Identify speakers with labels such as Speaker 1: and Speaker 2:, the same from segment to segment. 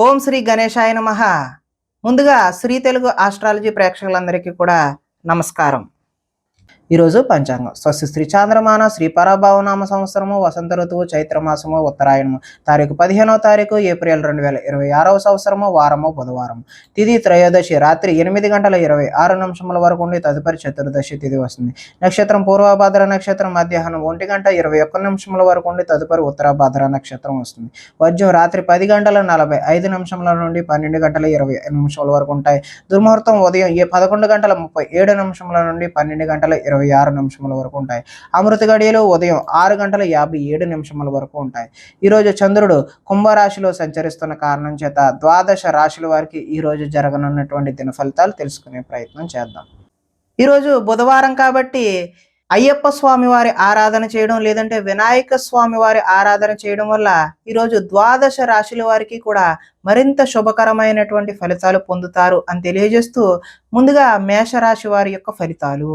Speaker 1: ఓం శ్రీ గణేశాయ నమః. ముందుగా శ్రీ తెలుగు ఆస్ట్రాలజీ ప్రేక్షకులందరికీ కూడా నమస్కారం. ఈరోజు పంచాంగం స్వస్తి శ్రీ చాంద్రమాన శ్రీ పరాభావనామ సంవత్సరము వసంత ఋతువు చైత్రమాసము ఉత్తరాయణము తారీఖు 15వ తారీఖు ఏప్రిల్ 2026 సంవత్సరము వారము బుధవారం. తిథి త్రయోదశి రాత్రి 8:26 వరకు ఉండి తదుపరి చతుర్దశి తిథి వస్తుంది. నక్షత్రం పూర్వభాద్ర నక్షత్రం మధ్యాహ్నం 1:21 వరకు ఉండి తదుపరి ఉత్తరాభాద్ర నక్షత్రం వస్తుంది. వర్జం రాత్రి 10:45 నుండి 12:20 వరకు ఉంటాయి. దుర్ముహూర్తం ఉదయం 11:37 నుండి 12:26 వరకు ఉంటాయి. అమృత గడియలు ఉదయం 6:57 వరకు ఉంటాయి. ఈరోజు చంద్రుడు కుంభరాశిలో సంచరిస్తున్న కారణం చేత ద్వాదశ రాశుల వారికి ఈరోజు జరగనున్నటువంటి దిన ఫలితాలు తెలుసుకునే ప్రయత్నం చేద్దాం. ఈరోజు బుధవారం కాబట్టి అయ్యప్ప స్వామి వారి ఆరాధన చేయడం లేదంటే వినాయక స్వామి వారి ఆరాధన చేయడం వల్ల ఈరోజు ద్వాదశ రాశుల వారికి కూడా మరింత శుభకరమైనటువంటి ఫలితాలు పొందుతారు అని తెలియజేస్తూ ముందుగా మేషరాశి వారి యొక్క ఫలితాలు.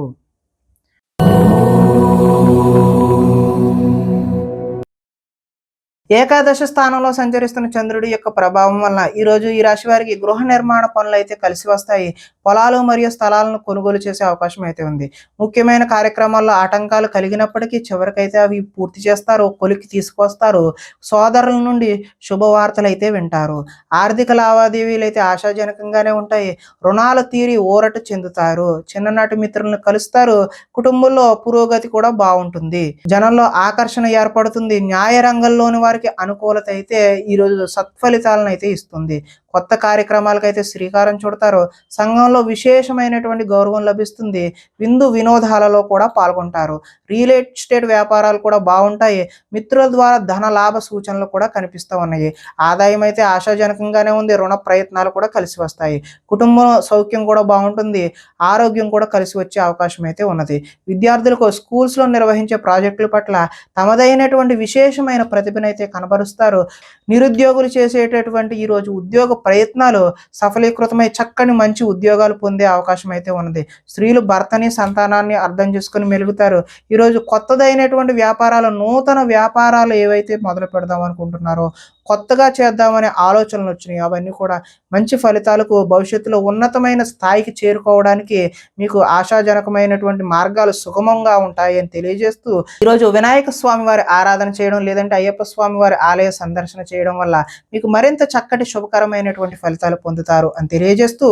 Speaker 1: ఏకాదశ స్థానంలో సంచరిస్తున్న చంద్రుడి యొక్క ప్రభావం వల్ల ఈరోజు ఈ రాశి వారికి గృహ నిర్మాణ పనులు అయితే కలిసి వస్తాయి. పొలాలు మరియు స్థలాలను కొనుగోలు చేసే అవకాశం అయితే ఉంది. ముఖ్యమైన కార్యక్రమాల్లో ఆటంకాలు కలిగినప్పటికీ చివరికైతే అవి పూర్తి చేస్తారు, కొలికి తీసుకొస్తారు. సోదరుల నుండి శుభవార్తలు అయితే వింటారు. ఆర్థిక లావాదేవీలు అయితే ఆశాజనకంగానే ఉంటాయి. రుణాలు తీరి ఊరట చెందుతారు. చిన్ననాటి మిత్రులను కలుస్తారు. కుటుంబంలో పురోగతి కూడా బాగుంటుంది. జనంలో ఆకర్షణ ఏర్పడుతుంది. న్యాయ రంగంలోని వారికి అనుకూలత అయితే ఈరోజు సత్ఫలితాలను అయితే ఇస్తుంది. కొత్త కార్యక్రమాలకైతే శ్రీకారం చుడతారు. సంఘంలో విశేషమైనటువంటి గౌరవం లభిస్తుంది. విందు వినోదాలలో కూడా పాల్గొంటారు. రియల్ ఎస్టేట్ వ్యాపారాలు కూడా బాగుంటాయి. మిత్రుల ద్వారా ధన లాభ సూచనలు కూడా కనిపిస్తూ ఉన్నాయి. ఆదాయం అయితే ఆశాజనకంగానే ఉంది. రుణ ప్రయత్నాలు కూడా కలిసి వస్తాయి. కుటుంబం సౌఖ్యం కూడా బాగుంటుంది. ఆరోగ్యం కూడా కలిసి వచ్చే అవకాశం అయితే ఉన్నది. విద్యార్థులకు స్కూల్స్లో నిర్వహించే ప్రాజెక్టుల పట్ల తమదైనటువంటి విశేషమైన ప్రతిభనైతే కనబరుస్తారు. నిరుద్యోగులు చేసేటటువంటి ఈరోజు ఉద్యోగ ప్రయత్నాలు సఫలీకృతమై చక్కని మంచి ఉద్యోగాలు పొందే అవకాశం అయితే ఉన్నది. స్త్రీలు భర్తని సంతానాన్ని అర్థం చేసుకుని మెలుగుతారు. ఈరోజు కొత్తదైనటువంటి వ్యాపారాలు, నూతన వ్యాపారాలు ఏవైతే మొదలు పెడదాం అనుకుంటున్నారో, కొత్తగా చేద్దామనే ఆలోచనలు వచ్చినాయి, అవన్నీ కూడా మంచి ఫలితాలకు భవిష్యత్తులో ఉన్నతమైన స్థాయికి చేరుకోవడానికి మీకు ఆశాజనకమైనటువంటి మార్గాలు సుగమంగా ఉంటాయి అని తెలియజేస్తూ ఈరోజు వినాయక స్వామి వారి ఆరాధన చేయడం లేదంటే అయ్యప్ప స్వామి వారి ఆలయ సందర్శన చేయడం వల్ల మీకు మరింత చక్కటి శుభకరమైనటువంటి ఫలితాలు పొందుతారు అని తెలియజేస్తూ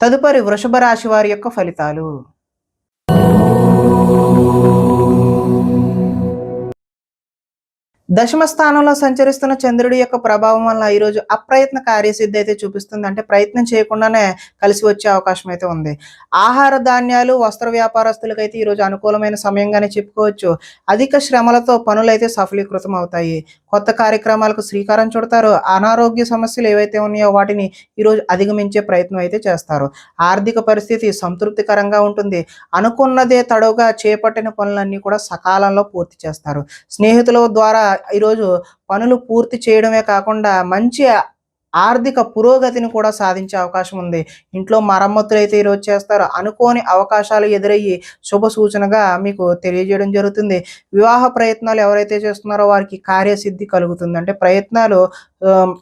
Speaker 1: తదుపరి వృషభ రాశి వారి యొక్క ఫలితాలు. దశమ స్థానంలో సంచరిస్తున్న చంద్రుడి యొక్క ప్రభావం వల్ల ఈరోజు అప్రయత్న కార్యసిద్ధి అయితే చూపిస్తుంది. అంటే ప్రయత్నం చేయకుండానే కలిసి వచ్చే అవకాశం అయితే ఉంది. ఆహార ధాన్యాలు వస్త్ర వ్యాపారస్తులకైతే ఈరోజు అనుకూలమైన సమయంగానే చెప్పుకోవచ్చు. అధిక శ్రమలతో పనులైతే సఫలీకృతం అవుతాయి. కొత్త కార్యక్రమాలకు శ్రీకారం చుడతారు. అనారోగ్య సమస్యలు ఏవైతే ఉన్నాయో వాటిని ఈరోజు అధిగమించే ప్రయత్నం అయితే చేస్తారు. ఆర్థిక పరిస్థితి సంతృప్తికరంగా ఉంటుంది. అనుకున్నదే తడవుగా చేపట్టిన పనులన్నీ కూడా సకాలంలో పూర్తి చేస్తారు. స్నేహితుల ద్వారా ఈరోజు పనులు పూర్తి చేయడమే కాకుండా మంచి ఆర్థిక పురోగతిని కూడా సాధించే అవకాశం ఉంది. ఇంట్లో మరమ్మతులు అయితే ఈరోజు చేస్తారు. అనుకోని అవకాశాలు ఎదురయ్యి శుభ సూచనగా మీకు తెలియజేయడం జరుగుతుంది. వివాహ ప్రయత్నాలు ఎవరైతే చేస్తున్నారో వారికి కార్యసిద్ధి కలుగుతుంది. అంటే ప్రయత్నాలు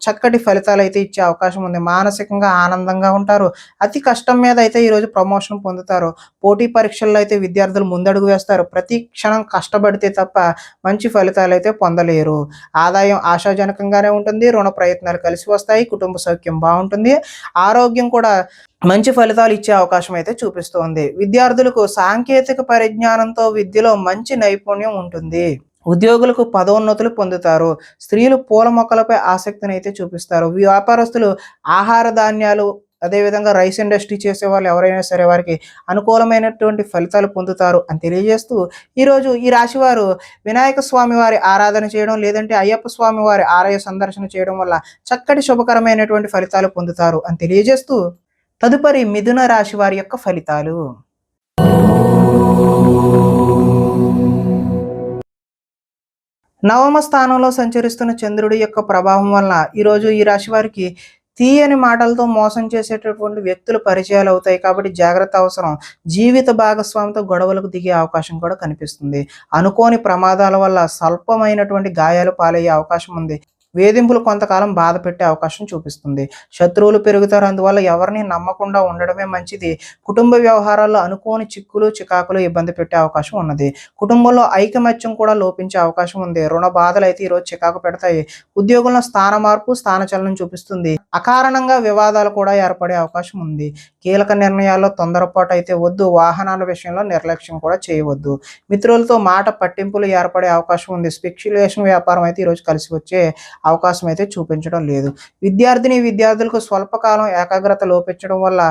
Speaker 1: చక్కటి ఫలితాలు అయితే ఇచ్చే అవకాశం ఉంది. మానసికంగా ఆనందంగా ఉంటారు. అతి కష్టం మీద అయితే ఈరోజు ప్రమోషన్ పొందుతారు. పోటీ పరీక్షల్లో అయితే విద్యార్థులు ముందడుగు వేస్తారు. ప్రతి క్షణం కష్టపడితే తప్ప మంచి ఫలితాలు అయితే పొందలేరు. ఆదాయం ఆశాజనకంగానే ఉంటుంది. రుణ ప్రయత్నాలు కలిసి వస్తాయి. కుటుంబ సౌఖ్యం బాగుంటుంది. ఆరోగ్యం కూడా మంచి ఫలితాలు ఇచ్చే అవకాశం అయితే చూపిస్తోంది. విద్యార్థులకు సాంకేతిక పరిజ్ఞానంతో విద్యలో మంచి నైపుణ్యం ఉంటుంది. ఉద్యోగులకు పదోన్నతులు పొందుతారు. స్త్రీలు పూల మొక్కలపై ఆసక్తిని అయితే చూపిస్తారు. వ్యాపారస్తులు ఆహార ధాన్యాలు అదేవిధంగా రైస్ ఇండస్ట్రీ చేసే వాళ్ళు ఎవరైనా సరే వారికి అనుకూలమైనటువంటి ఫలితాలు పొందుతారు అని తెలియజేస్తూ ఈరోజు ఈ రాశి వారు వినాయక స్వామి వారి ఆరాధన చేయడం లేదంటే అయ్యప్ప స్వామి వారి ఆలయ సందర్శన చేయడం వల్ల చక్కటి శుభకరమైనటువంటి ఫలితాలు పొందుతారు అని తెలియజేస్తూ తదుపరి మిథున రాశి వారి యొక్క ఫలితాలు. నవమ స్థానంలో సంచరిస్తున్న చంద్రుడి యొక్క ప్రభావం వల్ల ఈరోజు ఈ రాశి వారికి తీయని మాటలతో మోసం చేసేటటువంటి వ్యక్తులు పరిచయాలు అవుతాయి. కాబట్టి జాగ్రత్త అవసరం. జీవిత భాగస్వామితో గొడవలకు దిగే అవకాశం కూడా కనిపిస్తుంది. అనుకోని ప్రమాదాల వల్ల స్వల్పమైనటువంటి గాయాలు పాలయ్యే అవకాశం ఉంది. వేధింపులు కొంతకాలం బాధ పెట్టే అవకాశం చూపిస్తుంది. శత్రువులు పెరుగుతారు. అందువల్ల ఎవరిని నమ్మకుండా ఉండడమే మంచిది. కుటుంబ వ్యవహారాల్లో అనుకోని చిక్కులు, చికాకులు ఇబ్బంది పెట్టే అవకాశం ఉన్నది. కుటుంబంలో ఐకమత్యం కూడా లోపించే అవకాశం ఉంది. రుణ బాధలైతే ఈరోజు చికాకు పెడతాయి. ఉద్యోగంలో స్థాన మార్పు, స్థానచలనం చూపిస్తుంది. అకారణంగా వివాదాలు కూడా ఏర్పడే అవకాశం ఉంది. కీలక నిర్ణయాల్లో తొందరపాటు అయితే వద్దు. వాహనాల విషయంలో నిర్లక్ష్యం కూడా చేయవద్దు. మిత్రులతో మాట పట్టింపులు ఏర్పడే అవకాశం ఉంది. స్పెక్యులేషన్ వ్యాపారం అయితే ఈరోజు కలిసి వచ్చే అవకాశం అయితే చూపించడం లేదు. విద్యార్థులకు స్వల్పకాలం ఏకాగ్రత లోపించడం వల్ల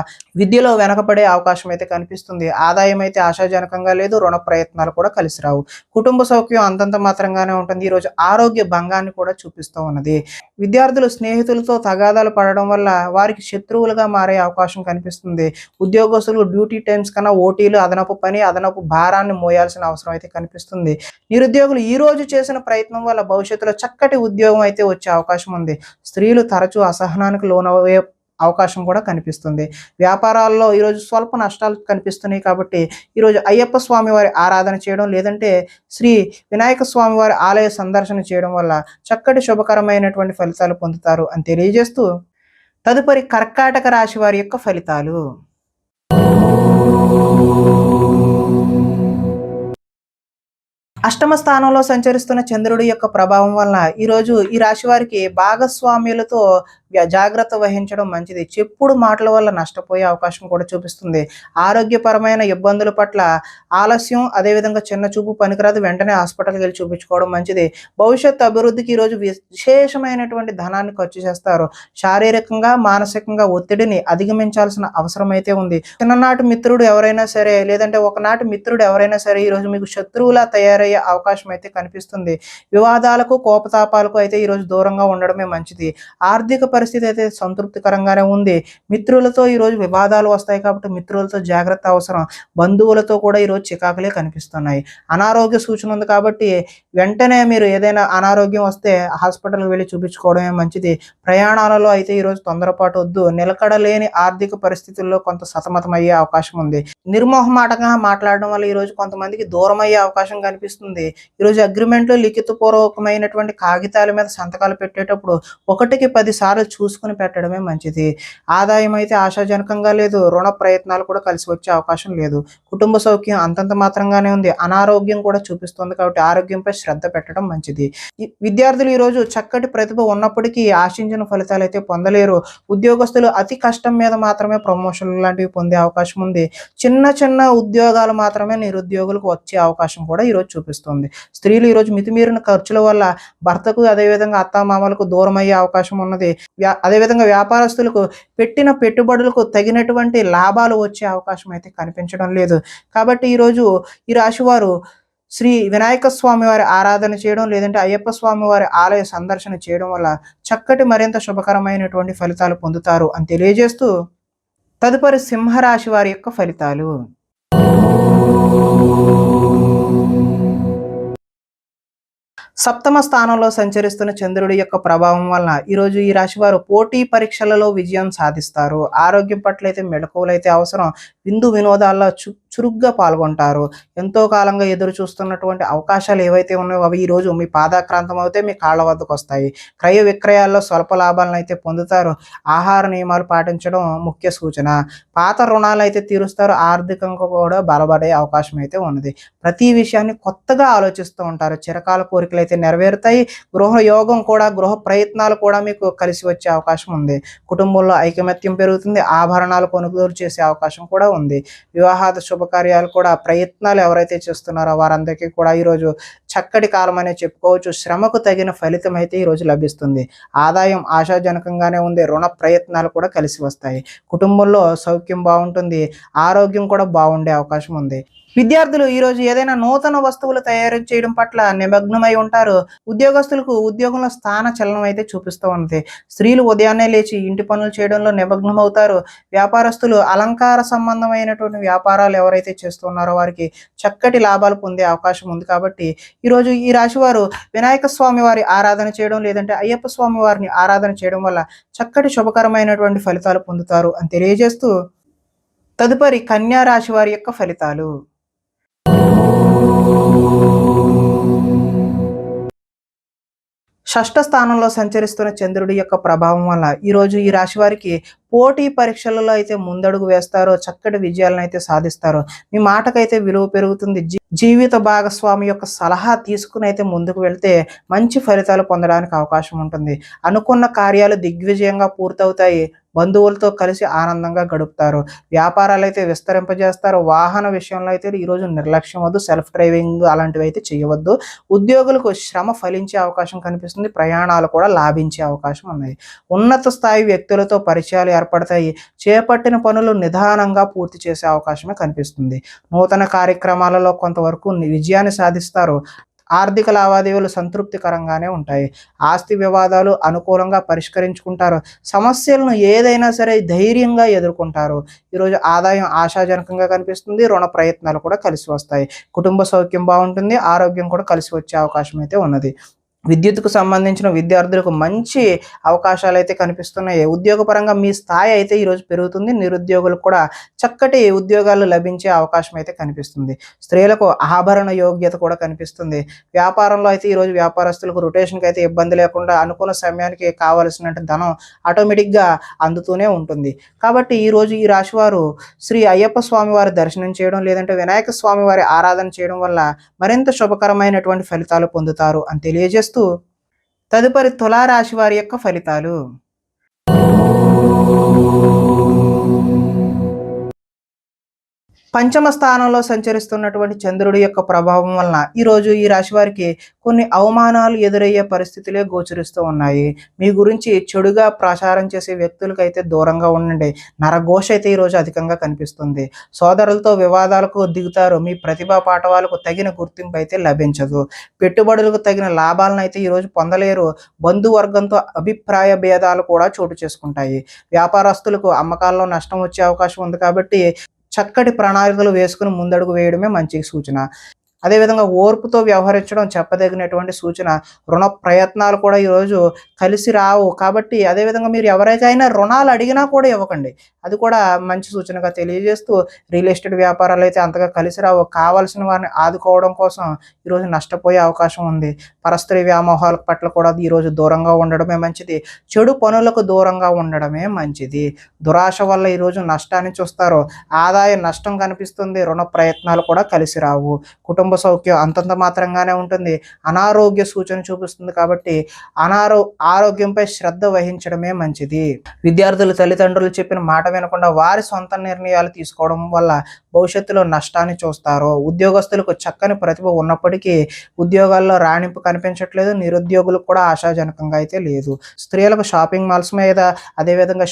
Speaker 1: విద్యలో వెనకబడే అవకాశం అయితే కనిపిస్తుంది. ఆదాయం అయితే ఆశాజనకంగా లేదు. రుణ ప్రయత్నాలు కూడా కలిసి రావు. కుటుంబ సౌఖ్యం అంతంత మాత్రంగానే ఉంటుంది. ఈరోజు ఆరోగ్య భంగాన్ని కూడా చూపిస్తూ ఉన్నది. విద్యార్థులు స్నేహితులతో తగాదాలు పడడం వల్ల వారికి శత్రువులుగా మారే అవకాశం కనిపిస్తుంది. ఉద్యోగస్తులు డ్యూటీ టైమ్స్ కన్నా ఓటీలు, అదనపు పని, అదనపు భారాన్ని మోయాల్సిన అవసరం అయితే కనిపిస్తుంది. నిరుద్యోగులు ఈ రోజు చేసిన ప్రయత్నం వల్ల భవిష్యత్తులో చక్కటి ఉద్యోగం అయితే వచ్చే అవకాశం ఉంది. స్త్రీలు తరచూ అసహనానికి లోనయ్యే అవకాశం కూడా కనిపిస్తుంది. వ్యాపారాల్లో ఈరోజు స్వల్ప నష్టాలు కనిపిస్తున్నాయి కాబట్టి ఈరోజు అయ్యప్ప స్వామి వారి ఆరాధన చేయడం, లేదంటే శ్రీ వినాయక స్వామి వారి ఆలయ సందర్శన చేయడం వల్ల చక్కటి శుభకరమైనటువంటి ఫలితాలు పొందుతారు అని తెలియజేస్తూ, తదుపరి కర్కాటక రాశి వారి యొక్క ఫలితాలు. అష్టమ స్థానంలో సంచరిస్తున్న చంద్రుడి యొక్క ప్రభావం వలన ఈరోజు ఈ రాశి వారికి భాగస్వామ్యులతో జాగ్రత్త వహించడం మంచిది. చెప్పుడు మాటల వల్ల నష్టపోయే అవకాశం కూడా చూపిస్తుంది. ఆరోగ్యపరమైన ఇబ్బందుల పట్ల ఆలస్యం, అదేవిధంగా చిన్న చూపు పనికిరాదు. వెంటనే హాస్పిటల్కి వెళ్ళి చూపించుకోవడం మంచిది. భవిష్యత్తు అభివృద్ధికి ఈరోజు విశేషమైనటువంటి ధనాన్ని ఖర్చు చేస్తారు. శారీరకంగా, మానసికంగా ఒత్తిడిని అధిగమించాల్సిన అవసరం అయితే ఉంది. చిన్ననాటి మిత్రుడు ఎవరైనా సరే, లేదంటే ఒకనాటి మిత్రుడు ఎవరైనా సరే ఈరోజు మీకు శత్రువులా తయారయ్యే అవకాశం అయితే కనిపిస్తుంది. వివాదాలకు, కోపతాపాలకు అయితే ఈరోజు దూరంగా ఉండడమే మంచిది. ఆర్థిక పరిస్థితి అయితే సంతృప్తికరంగానే ఉంది. మిత్రులతో ఈరోజు వివాదాలు వస్తాయి కాబట్టి మిత్రులతో జాగ్రత్త అవసరం. బంధువులతో కూడా ఈరోజు చికాకులే కనిపిస్తున్నాయి. అనారోగ్య సూచన ఉంది కాబట్టి వెంటనే మీరు ఏదైనా అనారోగ్యం వస్తే హాస్పిటల్కి వెళ్ళి చూపించుకోవడమే మంచిది. ప్రయాణాలలో అయితే ఈరోజు తొందరపాటు వద్దు. నిలకడలేని ఆర్థిక పరిస్థితుల్లో కొంత సతమతమయ్యే అవకాశం ఉంది. నిర్మోహమాటంగా మాట్లాడడం వల్ల ఈరోజు కొంతమందికి దూరం అయ్యే అవకాశం కనిపిస్తుంది. ఈరోజు అగ్రిమెంట్లు, లిఖితపూర్వకమైనటువంటి కాగితాల మీద సంతకాలు పెట్టేటప్పుడు 1కి 10 సార్లు చూసుకుని పెట్టడమే మంచిది. ఆదాయం అయితే ఆశాజనకంగా లేదు. రుణ ప్రయత్నాలు కూడా కలిసి వచ్చే అవకాశం లేదు. కుటుంబ సౌఖ్యం అంతంత మాత్రంగానే ఉంది. అనారోగ్యం కూడా చూపిస్తుంది కాబట్టి ఆరోగ్యంపై శ్రద్ధ పెట్టడం మంచిది. విద్యార్థులు ఈరోజు చక్కటి ప్రతిభ ఉన్నప్పటికీ ఆశించిన ఫలితాలు అయితే పొందలేరు. ఉద్యోగస్తులు అతి కష్టం మీద మాత్రమే ప్రమోషన్లు లాంటివి పొందే అవకాశం ఉంది. చిన్న చిన్న ఉద్యోగాలు మాత్రమే నిరుద్యోగులకు వచ్చే అవకాశం కూడా ఈరోజు చూపిస్తుంది. స్త్రీలు ఈరోజు మితిమీరిన ఖర్చుల వల్ల భర్తకు, అదేవిధంగా అత్తామామలకు దూరం అయ్యే అవకాశం ఉన్నది. అదేవిధంగా వ్యాపారస్తులకు పెట్టిన పెట్టుబడులకు తగినటువంటి లాభాలు వచ్చే అవకాశం అయితే కనిపించడం లేదు. కాబట్టి ఈరోజు ఈ రాశి వారు శ్రీ వినాయక స్వామి వారి ఆరాధన చేయడం, లేదంటే అయ్యప్ప స్వామి వారి ఆలయ సందర్శన చేయడం వల్ల చక్కటి మరింత శుభకరమైనటువంటి ఫలితాలు పొందుతారు అని తెలియజేస్తూ, తదుపరి సింహరాశి వారి యొక్క ఫలితాలు. సప్తమ స్థానంలో సంచరిస్తున్న చంద్రుడి యొక్క ప్రభావం వలన ఈరోజు ఈ రాశి వారు పోటీ పరీక్షలలో విజయం సాధిస్తారు. ఆరోగ్యం పట్ల అయితే మెళకువలు అయితే అవసరం. విందు వినోదాల్లో చురుగ్గా పాల్గొంటారు. ఎంతో కాలంగా ఎదురు చూస్తున్నటువంటి అవకాశాలు ఏవైతే ఉన్నాయో అవి ఈరోజు మీ పాదాక్రాంతం అవుతే మీ కాళ్ళ వద్దకు వస్తాయి. క్రయ విక్రయాల్లో స్వల్ప లాభాలను అయితే పొందుతారు. ఆహార నియమాలు పాటించడం ముఖ్య సూచన. పాత రుణాలు అయితే తీరుస్తారు. ఆర్థికంగా కూడా బలపడే అవకాశం అయితే ఉన్నది. ప్రతి విషయాన్ని కొత్తగా ఆలోచిస్తూ ఉంటారు. చిరకాల కోరికలు అయితే నెరవేరుతాయి. గృహ యోగం కూడా, గృహ ప్రయత్నాలు కూడా మీకు కలిసి వచ్చే అవకాశం ఉంది. కుటుంబంలో ఐకమత్యం పెరుగుతుంది. ఆభరణాలు కొనుగోలు చేసే అవకాశం కూడా ఉంది. వివాహాద శుభకార్యాలు కూడా ప్రయత్నాలు ఎవరైతే చేస్తున్నారో వారందరికీ కూడా ఈరోజు చక్కటి కాలం అనే చెప్పుకోవచ్చు. శ్రమకు తగిన ఫలితం అయితే ఈరోజు లభిస్తుంది. ఆదాయం ఆశాజనకంగానే ఉంది. రుణ ప్రయత్నాలు కూడా కలిసి వస్తాయి. కుటుంబంలో సౌఖ్యం బాగుంటుంది. ఆరోగ్యం కూడా బాగుండే అవకాశం ఉంది. విద్యార్థులు ఈరోజు ఏదైనా నూతన వస్తువులు తయారు చేయడం పట్ల నిమగ్నమై ఉంటారు. ఉద్యోగస్తులకు ఉద్యోగంలో స్థాన చలనం అయితే చూపిస్తూ ఉంది. స్త్రీలు ఉదయాన్నే లేచి ఇంటి పనులు చేయడంలో నిమగ్నమవుతారు. వ్యాపారస్తులు అలంకార సంబంధమైనటువంటి వ్యాపారాలు ఎవరైతే చేస్తున్నారో వారికి చక్కటి లాభాలు పొందే అవకాశం ఉంది. కాబట్టి ఈరోజు ఈ రాశి వారు వినాయక స్వామి వారి ఆరాధన చేయడం, లేదంటే అయ్యప్ప స్వామి వారిని ఆరాధన చేయడం వల్ల చక్కటి శుభకరమైనటువంటి ఫలితాలు పొందుతారు అని తెలియజేస్తూ, తదుపరి కన్యా రాశి వారి యొక్క ఫలితాలు. షష్ఠ స్థానంలో సంచరిస్తున్న చంద్రుడి యొక్క ప్రభావం వల్ల ఈరోజు ఈ రాశి వారికి పోటీ పరీక్షలలో అయితే ముందడుగు వేస్తారో, చక్కటి విజయాలను అయితే సాధిస్తారో, మీ మాటకైతే విలువ పెరుగుతుంది. జీవిత భాగస్వామి యొక్క సలహా తీసుకుని అయితే ముందుకు వెళ్తే మంచి ఫలితాలు పొందడానికి అవకాశం ఉంటుంది. అనుకున్న కార్యాలు దిగ్విజయంగా పూర్తవుతాయి. బంధువులతో కలిసి ఆనందంగా గడుపుతారు. వ్యాపారాలు అయితే విస్తరింపజేస్తారు. వాహన విషయంలో అయితే ఈరోజు నిర్లక్ష్యం వద్దు. సెల్ఫ్ డ్రైవింగ్ అలాంటివి అయితే చేయవద్దు. ఉద్యోగులకు శ్రమ ఫలించే అవకాశం కనిపిస్తుంది. ప్రయాణాలు కూడా లాభించే అవకాశం ఉన్నాయి. ఉన్నత స్థాయి వ్యక్తులతో పరిచయాలు ఏర్పడతాయి. చేపట్టిన పనులు నిదానంగా పూర్తి చేసే అవకాశమే కనిపిస్తుంది. నూతన కార్యక్రమాలలో కొంతవరకు విజయాన్ని సాధిస్తారు. ఆర్థిక లావాదేవీలు సంతృప్తికరంగానే ఉంటాయి. ఆస్తి వివాదాలు అనుకూలంగా పరిష్కరించుకుంటారు. సమస్యలను ఏదైనా సరే ధైర్యంగా ఎదుర్కొంటారు. ఈరోజు ఆదాయం ఆశాజనకంగా కనిపిస్తుంది. రుణ ప్రయత్నాలు కూడా కలిసి వస్తాయి. కుటుంబ సౌఖ్యం బాగుంటుంది. ఆరోగ్యం కూడా కలిసి వచ్చే అవకాశం అయితే ఉన్నది. విద్యుత్కు సంబంధించిన విద్యార్థులకు మంచి అవకాశాలు అయితే కనిపిస్తున్నాయి. ఉద్యోగపరంగా మీ స్థాయి అయితే ఈరోజు పెరుగుతుంది. నిరుద్యోగులకు కూడా చక్కటి ఉద్యోగాలు లభించే అవకాశం అయితే కనిపిస్తుంది. స్త్రీలకు ఆభరణ యోగ్యత కూడా కనిపిస్తుంది. వ్యాపారంలో అయితే ఈరోజు వ్యాపారస్తులకు రొటేషన్కి అయితే ఇబ్బంది లేకుండా అనుకున్న సమయానికి కావలసిన ధనం ఆటోమేటిక్గా అందుతూనే ఉంటుంది. కాబట్టి ఈరోజు ఈ రాశివారు శ్రీ అయ్యప్ప స్వామి వారి దర్శనం చేయడం, లేదంటే వినాయక స్వామి వారి ఆరాధన చేయడం వల్ల మరింత శుభకరమైనటువంటి ఫలితాలు పొందుతారు అని తెలియజేస్తూ తదుపరి తులారాశి వారి యొక్క ఫలితాలు. పంచమ స్థానంలో సంచరిస్తున్నటువంటి చంద్రుడి యొక్క ప్రభావం వలన ఈరోజు ఈ రాశి వారికి కొన్ని అవమానాలు ఎదురయ్యే పరిస్థితులే గోచరిస్తూ ఉన్నాయి. మీ గురించి చెడుగా ప్రచారం చేసే వ్యక్తులకైతే దూరంగా ఉండండి. నరఘోష అయితే ఈరోజు అధికంగా కనిపిస్తుంది. సోదరులతో వివాదాలకు దిగుతారు. మీ ప్రతిభా పాఠవాలకు తగిన గుర్తింపు అయితే లభించదు. పెట్టుబడులకు తగిన లాభాలను అయితే ఈరోజు పొందలేరు. బంధువర్గంతో అభిప్రాయ భేదాలు కూడా చోటు చేసుకుంటాయి. వ్యాపారస్తులకు అమ్మకాల్లో నష్టం వచ్చే అవకాశం ఉంది. కాబట్టి చక్కటి ప్రణాళికలు వేసుకుని ముందడుగు వేయడమే మంచి సూచన. అదేవిధంగా ఓర్పుతో వ్యవహరించడం చెప్పదగినటువంటి సూచన. రుణ ప్రయత్నాలు కూడా ఈరోజు కలిసి రావు. కాబట్టి అదేవిధంగా మీరు ఎవరికైనా రుణాలు అడిగినా కూడా ఇవ్వకండి. అది కూడా మంచి సూచనగా తెలియజేస్తూ రియల్ ఎస్టేట్ వ్యాపారాలు అయితే అంతగా కలిసి రావు. కావాల్సిన వారిని ఆదుకోవడం కోసం ఈరోజు నష్టపోయే అవకాశం ఉంది. పరస్త్రీ వ్యామోహాల పట్ల కూడా ఈరోజు దూరంగా ఉండడమే మంచిది. చెడు పనులకు దూరంగా ఉండడమే మంచిది. దురాశ వల్ల ఈరోజు నష్టాన్ని చూస్తారు. ఆదాయ నష్టం కనిపిస్తుంది. రుణ ప్రయత్నాలు కూడా కలిసి రావు. కుటుంబ సౌఖ్యం అంతంత మాత్రంగానే ఉంటుంది. అనారోగ్య సూచన చూపిస్తుంది. కాబట్టి ఆరోగ్యంపై శ్రద్ధ వహించడమే మంచిది. విద్యార్థులు తల్లిదండ్రులు చెప్పిన మాట వినకుండా వారి సొంత నిర్ణయాలు తీసుకోవడం వల్ల భవిష్యత్తులో నష్టాన్ని చూస్తారు. ఉద్యోగస్తులకు చక్కని ప్రతిభ ఉన్నప్పటికీ ఉద్యోగాల్లో రాణింపు కనిపించట్లేదు. నిరుద్యోగులకు కూడా ఆశాజనకంగా అయితే లేదు. స్త్రీలకు షాపింగ్ మాల్స్ మీద, అదేవిధంగా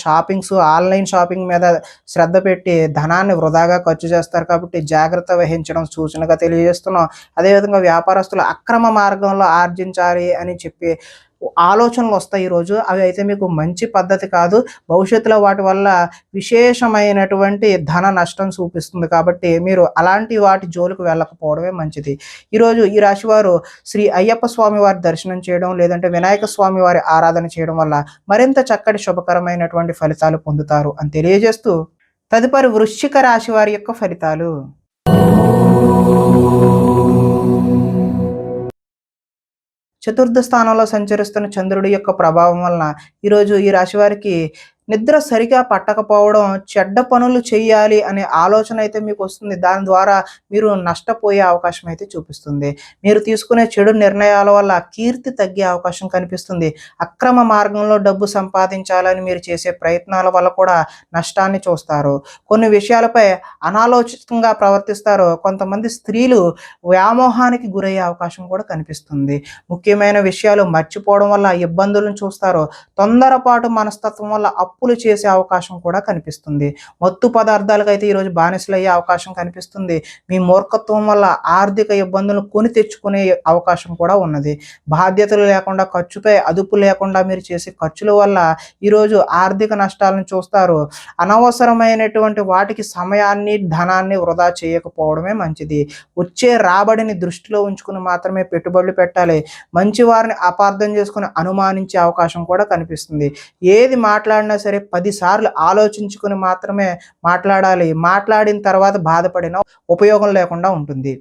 Speaker 1: ఆన్లైన్ షాపింగ్ మీద శ్రద్ధ పెట్టి ధనాన్ని వృధాగా ఖర్చు చేస్తారు. కాబట్టి జాగ్రత్త వహించడం సూచనగా తెలియజేస్తున్నాం. అదేవిధంగా వ్యాపారస్తులు అక్రమ మార్గంలో ఆర్జించాలి అని చెప్పి ఆలోచనలు వస్తాయి ఈరోజు. అవి అయితే మీకు మంచి పద్ధతి కాదు. భవిష్యత్తులో వాటి వల్ల విశేషమైనటువంటి ధన నష్టం చూపిస్తుంది. కాబట్టి మీరు అలాంటి వాటి జోలికి వెళ్ళకపోవడమే మంచిది. ఈరోజు ఈ రాశివారు శ్రీ అయ్యప్ప స్వామి వారి దర్శనం చేయడం, లేదంటే వినాయక స్వామి వారి ఆరాధన చేయడం వల్ల మరింత చక్కటి శుభకరమైనటువంటి ఫలితాలు పొందుతారు అని తెలియజేస్తూ తదుపరి వృశ్చిక రాశి వారి యొక్క ఫలితాలు. చతుర్థ స్థానంలో సంచరిస్తున్న చంద్రుడి యొక్క ప్రభావం వలన ఈరోజు ఈ రాశి వారికి నిద్ర సరిగా పట్టకపోవడం, చెడ్డ పనులు చేయాలి అనే ఆలోచన అయితే మీకు వస్తుంది. దాని ద్వారా మీరు నష్టపోయే అవకాశం అయితే చూపిస్తుంది. మీరు తీసుకునే చెడు నిర్ణయాల వల్ల కీర్తి తగ్గే అవకాశం కనిపిస్తుంది. అక్రమ మార్గంలో డబ్బు సంపాదించాలని మీరు చేసే ప్రయత్నాల వల్ల కూడా నష్టాన్ని చూస్తారు. కొన్ని విషయాలపై అనాలోచితంగా ప్రవర్తిస్తారు. కొంతమంది స్త్రీలు వ్యామోహానికి గురయ్యే అవకాశం కూడా కనిపిస్తుంది. ముఖ్యమైన విషయాలు మర్చిపోవడం వల్ల ఇబ్బందులను చూస్తారు. తొందరపాటు మనస్తత్వం వల్ల అప్పులు చేసే అవకాశం కూడా కనిపిస్తుంది. మత్తు పదార్థాలకు అయితే ఈరోజు బానిసలయ్యే అవకాశం కనిపిస్తుంది. మీ మూర్ఖత్వం వల్ల ఆర్థిక ఇబ్బందులను కొని తెచ్చుకునే అవకాశం కూడా ఉన్నది. బాధ్యతలు లేకుండా, ఖర్చుపై అదుపు లేకుండా మీరు చేసే ఖర్చుల వల్ల ఈరోజు ఆర్థిక నష్టాలను చూస్తారు. అనవసరమైనటువంటి వాటికి సమయాన్ని, ధనాన్ని వృధా చేయకపోవడమే మంచిది. వచ్చే రాబడిని దృష్టిలో ఉంచుకుని మాత్రమే పెట్టుబడులు పెట్టాలి. మంచి వారిని అపార్థం చేసుకుని అనుమానించే అవకాశం కూడా కనిపిస్తుంది. ఏది మాట్లాడినా సరే 10 సార్లు ఆలోచించుకుని మాత్రమే మాట్లాడాలి. మాట్లాడిన తర్వాత బాధపడిన ఉపయోగం లేకుండా ఉంటుంది.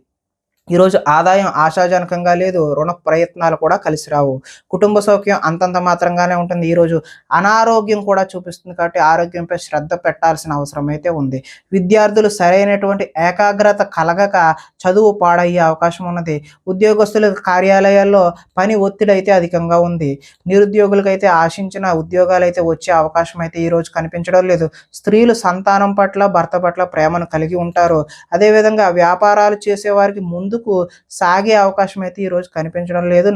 Speaker 1: ఈరోజు ఆదాయం ఆశాజనకంగా లేదు. రుణ ప్రయత్నాలు కూడా కలిసి రావు. కుటుంబ సౌఖ్యం అంతంత మాత్రంగానే ఉంటుంది. ఈరోజు అనారోగ్యం కూడా చూపిస్తుంది కాబట్టి ఆరోగ్యంపై శ్రద్ధ పెట్టాల్సిన అవసరం అయితే ఉంది. విద్యార్థులు సరైనటువంటి ఏకాగ్రత కలగక చదువు పాడయ్యే అవకాశం ఉన్నది. ఉద్యోగస్తుల కార్యాలయాల్లో పని ఒత్తిడి అయితే అధికంగా ఉంది. నిరుద్యోగులకైతే ఆశించిన ఉద్యోగాలైతే వచ్చే అవకాశం అయితే ఈరోజు కనిపించడం లేదు. స్త్రీలు సంతానం పట్ల, భర్త పట్ల ప్రేమను కలిగి ఉంటారు. అదేవిధంగా వ్యాపారాలు చేసేవారికి ముందుకు సాగే అవకాశం అయితే ఈరోజు కనిపించడం లేదు.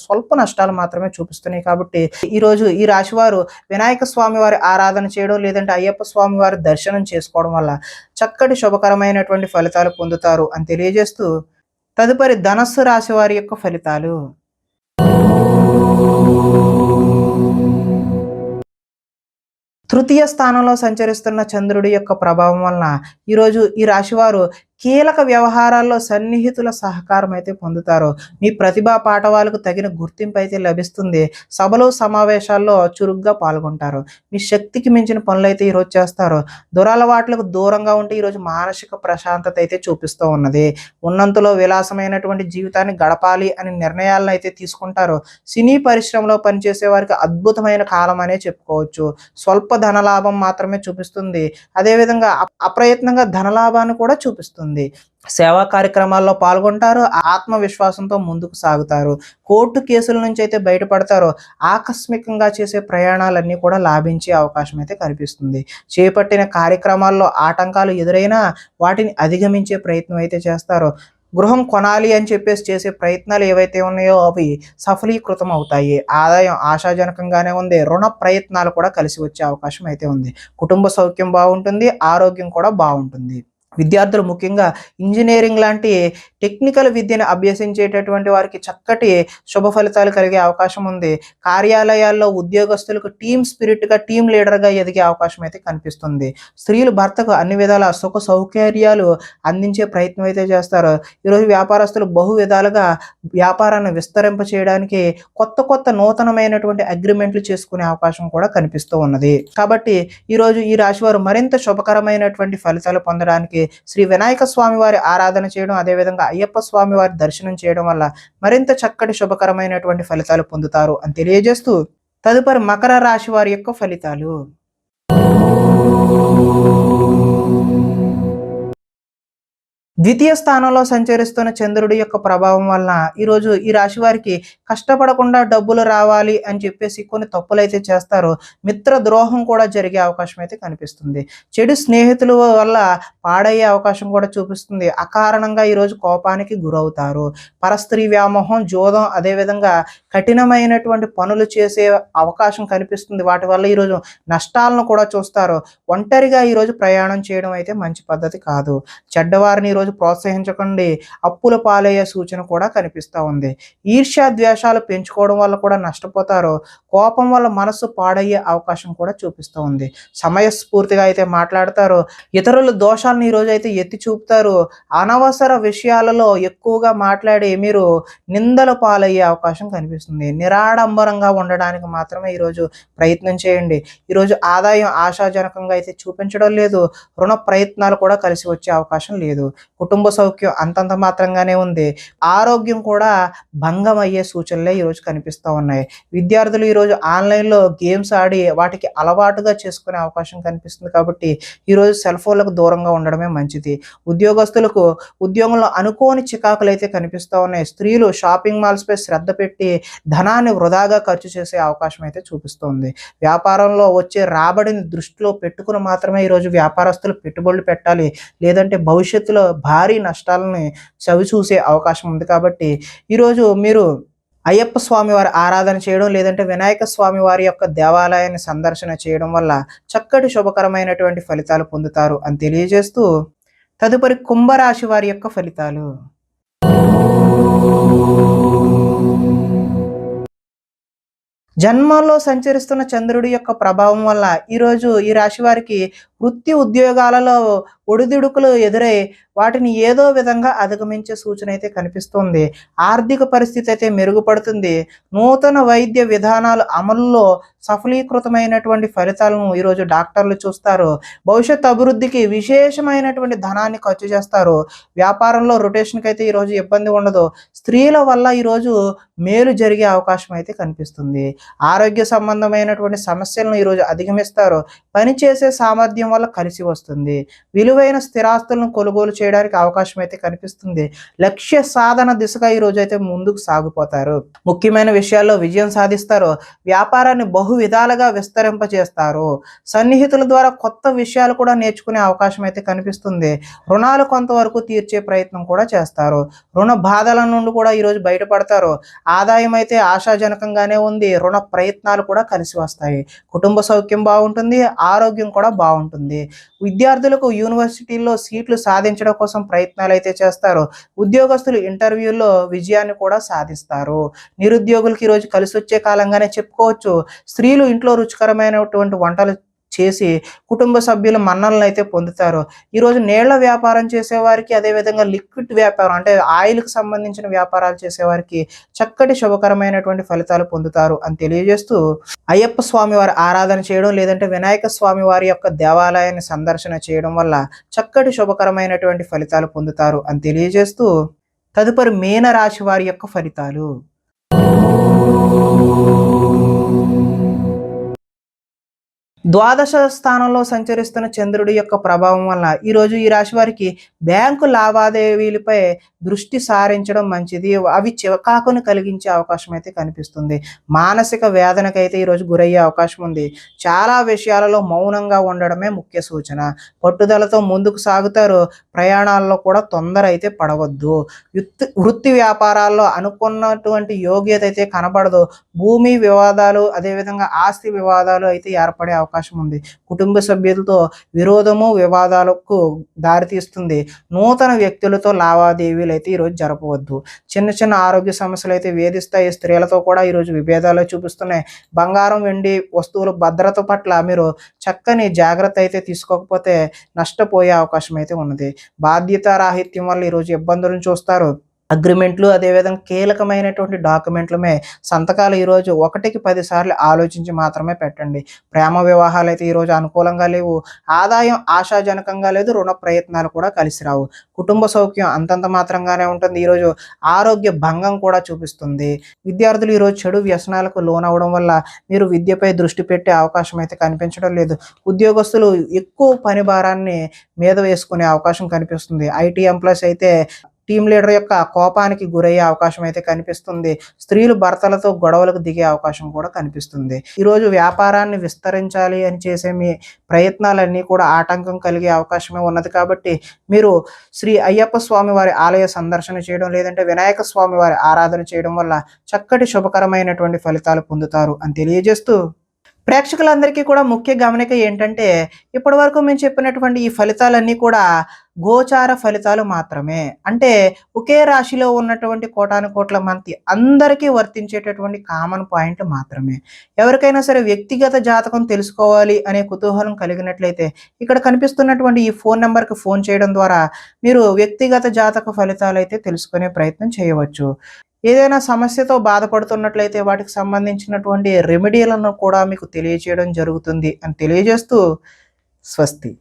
Speaker 1: స్వల్ప నష్టాలు మాత్రమే చూపిస్తున్నాయి. కాబట్టి ఈరోజు ఈ రాశి వారు వినాయక స్వామి వారి ఆరాధన చేయడం, లేదంటే అయ్యప్ప స్వామి వారి దర్శనం చేసుకోవడం వల్ల చక్కటి శుభకరమైనటువంటి ఫలితాలు పొందుతారు అని తెలియజేస్తూ, తదుపరి ధనస్సు రాశి వారి యొక్క ఫలితాలు. తృతీయ స్థానంలో సంచరిస్తున్న చంద్రుడి యొక్క ప్రభావం వలన ఈరోజు ఈ రాశివారు కీలక వ్యవహారాల్లో సన్నిహితుల సహకారం అయితే పొందుతారు. మీ ప్రతిభా పాఠవాలకు తగిన గుర్తింపు అయితే లభిస్తుంది. సభలు సమావేశాల్లో చురుగ్గా పాల్గొంటారు. మీ శక్తికి మించిన పనులు అయితే ఈరోజు చేస్తారు. దురలవాట్లకు దూరంగా ఉంటే ఈరోజు మానసిక ప్రశాంతత అయితే చూపిస్తూ ఉన్నది. ఉన్నంతలో విలాసమైనటువంటి జీవితాన్ని గడపాలి అని నిర్ణయాలను అయితే తీసుకుంటారు. సినీ పరిశ్రమలో పనిచేసే వారికి అద్భుతమైన కాలం అనే చెప్పుకోవచ్చు. స్వల్ప ధనలాభం మాత్రమే చూపిస్తుంది. అదేవిధంగా అప్రయత్నంగా ధనలాభాన్ని కూడా చూపిస్తుంది. సేవా కార్యక్రమాల్లో పాల్గొంటారు. ఆత్మవిశ్వాసంతో ముందుకు సాగుతారు. కోర్టు కేసుల నుంచి అయితే బయటపడతారు. ఆకస్మికంగా చేసే ప్రయాణాలన్నీ కూడా లాభించే అవకాశం అయితే కనిపిస్తుంది. చేపట్టిన కార్యక్రమాల్లో ఆటంకాలు ఎదురైనా వాటిని అధిగమించే ప్రయత్నం అయితే చేస్తారు. గృహం కొనాలి అని చెప్పేసి చేసే ప్రయత్నాలు ఏవైతే ఉన్నాయో అవి సఫలీకృతం అవుతాయి. ఆదాయం ఆశాజనకంగానే ఉంది. రుణ ప్రయత్నాలు కూడా కలిసి వచ్చే అవకాశం అయితే ఉంది. కుటుంబ సౌఖ్యం బాగుంటుంది. ఆరోగ్యం కూడా బాగుంటుంది. విద్యార్థులు ముఖ్యంగా ఇంజనీరింగ్ లాంటి టెక్నికల్ విద్యను అభ్యసించేటటువంటి వారికి చక్కటి శుభ ఫలితాలు కలిగే అవకాశం ఉంది. కార్యాలయాల్లో ఉద్యోగస్తులకు టీమ్ స్పిరిట్గా, టీమ్ లీడర్గా ఎదిగే అవకాశం అయితే కనిపిస్తుంది. స్త్రీలు భర్తకు అన్ని విధాల సుఖ సౌకర్యాలు అందించే ప్రయత్నం అయితే చేస్తారు. ఈరోజు వ్యాపారస్తులు బహు విధాలుగా వ్యాపారాన్ని విస్తరింప చేయడానికి కొత్త నూతనమైనటువంటి అగ్రిమెంట్లు చేసుకునే అవకాశం కూడా కనిపిస్తూ ఉన్నది. కాబట్టి ఈరోజు ఈ రాశి వారు మరింత శుభకరమైనటువంటి ఫలితాలు పొందడానికి శ్రీ వినాయక స్వామి వారి ఆరాధన చేయడం, అదేవిధంగా అయ్యప్ప స్వామి వారి దర్శనం చేయడం వల్ల మరింత చక్కటి శుభకరమైనటువంటి ఫలితాలు పొందుతారు అని తెలియజేస్తూ, తదుపరి మకర రాశి వారి యొక్క ఫలితాలు. ద్వితీయ స్థానంలో సంచరిస్తున్న చంద్రుడి యొక్క ప్రభావం వలన ఈరోజు ఈ రాశి వారికి కష్టపడకుండా డబ్బులు రావాలి అని చెప్పేసి కొన్ని తప్పులు అయితే చేస్తారు. మిత్ర ద్రోహం కూడా జరిగే అవకాశం అయితే కనిపిస్తుంది. చెడు స్నేహితుల వల్ల పాడయ్యే అవకాశం కూడా చూపిస్తుంది. అకారణంగా ఈరోజు కోపానికి గురవుతారు. పరస్త్రీ వ్యామోహం, జోదం, అదేవిధంగా కఠినమైనటువంటి పనులు చేసే అవకాశం కనిపిస్తుంది. వాటి వల్ల ఈరోజు నష్టాలను కూడా చూస్తారు. ఒంటరిగా ఈరోజు ప్రయాణం చేయడం అయితే మంచి పద్ధతి కాదు. చెడ్డవారిని ఈరోజు ప్రోత్సహించకండి. అప్పుల పాలయ్యే సూచన కూడా కనిపిస్తూ ఉంది. ఈర్ష్య ద్వేషాలు పెంచుకోవడం వల్ల కూడా నష్టపోతారు. కోపం వల్ల మనసు పాడయ్యే అవకాశం కూడా చూపిస్తూ ఉంది. సమయస్ఫూర్తిగా అయితే మాట్లాడతారు. ఇతరుల దోషాలను ఈరోజు అయితే ఎత్తి చూపుతారు. అనవసర విషయాలలో ఎక్కువగా మాట్లాడి మీరు నిందల పాలయ్యే అవకాశం కనిపిస్తుంది. నిరాడంబరంగా ఉండడానికి మాత్రమే ఈరోజు ప్రయత్నం చేయండి. ఈరోజు ఆదాయం ఆశాజనకంగా అయితే చూపించడం లేదు. రుణ ప్రయత్నాలు కూడా కలిసి వచ్చే అవకాశం లేదు. కుటుంబ సౌఖ్యం అంతంత మాత్రంగానే ఉంది. ఆరోగ్యం కూడా భంగం అయ్యే సూచనలే ఈరోజు కనిపిస్తూ ఉన్నాయి. విద్యార్థులు ఈరోజు ఆన్లైన్లో గేమ్స్ ఆడి వాటికి అలవాటుగా చేసుకునే అవకాశం కనిపిస్తుంది. కాబట్టి ఈరోజు సెల్ ఫోన్లకు దూరంగా ఉండడమే మంచిది. ఉద్యోగస్తులకు ఉద్యోగంలో అనుకోని చికాకులు అయితే కనిపిస్తూ ఉన్నాయి. స్త్రీలు షాపింగ్ మాల్స్పై శ్రద్ధ పెట్టి ధనాన్ని వృధాగా ఖర్చు చేసే అవకాశం అయితే చూపిస్తుంది. వ్యాపారంలో వచ్చే రాబడిని దృష్టిలో పెట్టుకుని మాత్రమే ఈరోజు వ్యాపారస్తులు పెట్టుబడులు పెట్టాలి. లేదంటే భవిష్యత్తులో భారీ నష్టాలని చవిచూసే అవకాశం ఉంది. కాబట్టి ఈరోజు మీరు అయ్యప్ప స్వామి వారి ఆరాధన చేయడం, లేదంటే వినాయక స్వామి వారి యొక్క దేవాలయాన్ని సందర్శన చేయడం వల్ల చక్కటి శుభకరమైనటువంటి ఫలితాలు పొందుతారు అని తెలియజేస్తూ, తదుపరి కుంభరాశి వారి యొక్క ఫలితాలు. జన్మంలో సంచరిస్తున్న చంద్రుడి యొక్క ప్రభావం వల్ల ఈరోజు ఈ రాశి వారికి వృత్తి ఉద్యోగాలలో ఒడిదుడుకులు ఎదురై వాటిని ఏదో విధంగా అధిగమించే సూచన అయితే కనిపిస్తుంది. ఆర్థిక పరిస్థితి అయితే మెరుగుపడుతుంది. నూతన వైద్య విధానాలు అమలులో సఫలీకృతమైనటువంటి ఫలితాలను ఈరోజు డాక్టర్లు చూస్తారు. భవిష్యత్ అభివృద్ధికి విశేషమైనటువంటి ధనాన్ని ఖర్చు చేస్తారు. వ్యాపారంలో రొటేషన్కి అయితే ఈరోజు ఇబ్బంది ఉండదు. స్త్రీల వల్ల ఈరోజు మేలు జరిగే అవకాశం అయితే కనిపిస్తుంది. ఆరోగ్య సంబంధమైనటువంటి సమస్యలను ఈరోజు అధిగమిస్తారు. పనిచేసే సామర్థ్యం వల్ల కలిసి వస్తుంది. విలువైన స్థిరాస్తులను కొనుగోలు చేయడానికి అవకాశం అయితే కనిపిస్తుంది. లక్ష్య సాధన దిశగా ఈరోజు అయితే ముందుకు సాగిపోతారు. ముఖ్యమైన విషయాల్లో విజయం సాధిస్తారు. వ్యాపారాన్ని బహు విధాలుగా విస్తరింపజేస్తారు. సన్నిహితుల ద్వారా కొత్త విషయాలు కూడా నేర్చుకునే అవకాశం అయితే కనిపిస్తుంది. రుణాలు కొంతవరకు తీర్చే ప్రయత్నం కూడా చేస్తారు. రుణ బాధల నుండి కూడా ఈరోజు బయటపడతారు. ఆదాయం అయితే ఆశాజనకంగానే ఉంది. రుణ ప్రయత్నాలు కూడా కలిసి వస్తాయి. కుటుంబ సౌఖ్యం బాగుంటుంది. ఆరోగ్యం కూడా బాగుంటుంది. విద్యార్థులకు యూనివర్సిటీల్లో సీట్లు సాధించడం కోసం ప్రయత్నాలు అయితే చేస్తారు. ఉద్యోగస్తులు ఇంటర్వ్యూల్లో విజయాన్ని కూడా సాధిస్తారు. నిరుద్యోగులకి ఈరోజు కలిసి వచ్చే కాలంగానే చెప్పుకోవచ్చు. స్త్రీలు ఇంట్లో రుచికరమైనటువంటి వంటలు చేసి కుటుంబ సభ్యుల మన్ననలు అయితే పొందుతారు. ఈరోజు నీళ్ల వ్యాపారం చేసేవారికి, అదేవిధంగా లిక్విడ్ వ్యాపారం అంటే ఆయిల్కి సంబంధించిన వ్యాపారాలు చేసేవారికి చక్కటి శుభకరమైనటువంటి ఫలితాలు పొందుతారు అని తెలియజేస్తూ, అయ్యప్ప స్వామి వారి ఆరాధన చేయడం లేదంటే వినాయక స్వామి వారి యొక్క దేవాలయాన్ని సందర్శన చేయడం వల్ల చక్కటి శుభకరమైనటువంటి ఫలితాలు పొందుతారు అని తెలియజేస్తూ, తదుపరి మీన రాశి వారి యొక్క ఫలితాలు. ద్వాదశ స్థానంలో సంచరిస్తున్న చంద్రుడి యొక్క ప్రభావం వల్ల ఈరోజు ఈ రాశి వారికి బ్యాంకు లావాదేవీలపై దృష్టి సారించడం మంచిది. అవి చికాకును కలిగించే అవకాశం అయితే కనిపిస్తుంది. మానసిక వేదనకైతే ఈరోజు గురయ్యే అవకాశం ఉంది. చాలా విషయాలలో మౌనంగా ఉండడమే ముఖ్య సూచన. పట్టుదలతో ముందుకు సాగుతారు. ప్రయాణాల్లో కూడా తొందర అయితే పడవద్దు. వృత్తి వ్యాపారాల్లో అనుకున్నటువంటి యోగ్యత అయితే కనబడదు. భూమి వివాదాలు, అదేవిధంగా ఆస్తి వివాదాలు అయితే ఏర్పడే అవకాశం ఉంది. కుటుంబ సభ్యులతో విరోధము, వివాదాలకు దారితీస్తుంది. నూతన వ్యక్తులతో లావాదేవీలు అయితే ఈరోజు జరపవద్దు. చిన్న చిన్న ఆరోగ్య సమస్యలు అయితే వేధిస్తాయి. స్త్రీలతో కూడా ఈరోజు విభేదాలు చూపిస్తున్నాయి. బంగారం, వెండి వస్తువుల భద్రత పట్ల మీరు చక్కని జాగ్రత్త అయితే తీసుకోకపోతే నష్టపోయే అవకాశం అయితే ఉన్నది. బాధ్యతారాహిత్యం వల్ల ఈరోజు ఇబ్బందులను చూస్తారు. అగ్రిమెంట్లు, అదేవిధంగా కీలకమైనటువంటి డాక్యుమెంట్లమే సంతకాలు ఈరోజు 1కి 10 సార్లు ఆలోచించి మాత్రమే పెట్టండి. ప్రేమ వివాహాలు అయితే ఈరోజు అనుకూలంగా లేవు. ఆదాయం ఆశాజనకంగా లేదు. రుణ ప్రయత్నాలు కూడా కలిసి రావు. కుటుంబ సౌఖ్యం అంతంత మాత్రంగానే ఉంటుంది. ఈరోజు ఆరోగ్య భంగం కూడా చూపిస్తుంది. విద్యార్థులు ఈరోజు చెడు వ్యసనాలకు లోనవడం వల్ల మీరు విద్యపై దృష్టి పెట్టే అవకాశం అయితే కనిపించడం లేదు. ఉద్యోగస్తులు ఎక్కువ పని భారాన్ని మీద వేసుకునే అవకాశం కనిపిస్తుంది. ఐటీ ఎంప్లాయీస్ అయితే టీమ్ లీడర్ యొక్క కోపానికి గురయ్యే అవకాశం అయితే కనిపిస్తుంది. స్త్రీలు భర్తలతో గొడవలకు దిగే అవకాశం కూడా కనిపిస్తుంది. ఈరోజు వ్యాపారాన్ని విస్తరించాలి అని చేసే మీ ప్రయత్నాలన్నీ కూడా ఆటంకం కలిగే అవకాశమే ఉన్నది. కాబట్టి మీరు శ్రీ అయ్యప్ప స్వామి వారి ఆలయ సందర్శన చేయడం లేదంటే వినాయక స్వామి వారి ఆరాధన చేయడం వల్ల చక్కటి శుభకరమైనటువంటి ఫలితాలు పొందుతారు అని తెలియజేస్తూ, ప్రేక్షకులందరికీ కూడా ముఖ్య గమనిక ఏంటంటే, ఇప్పటి వరకు మేము చెప్పినటువంటి ఈ ఫలితాలన్నీ కూడా గోచార ఫలితాలు మాత్రమే. అంటే ఒకే రాశిలో ఉన్నటువంటి కోటాను కోట్ల మంది అందరికీ వర్తించేటటువంటి కామన్ పాయింట్ మాత్రమే. ఎవరికైనా సరే వ్యక్తిగత జాతకం తెలుసుకోవాలి అనే కుతూహలం కలిగినట్లయితే ఇక్కడ కనిపిస్తున్నటువంటి ఈ ఫోన్ నెంబర్కి ఫోన్ చేయడం ద్వారా మీరు వ్యక్తిగత జాతక ఫలితాలు అయితే తెలుసుకునే ప్రయత్నం చేయవచ్చు. ఏదైనా సమస్యతో బాధపడుతున్నట్లయితే వాటికి సంబంధించినటువంటి రెమెడీలను కూడా మీకు తెలియజేయడం జరుగుతుంది అని తెలియజేస్తూ, స్వస్తి.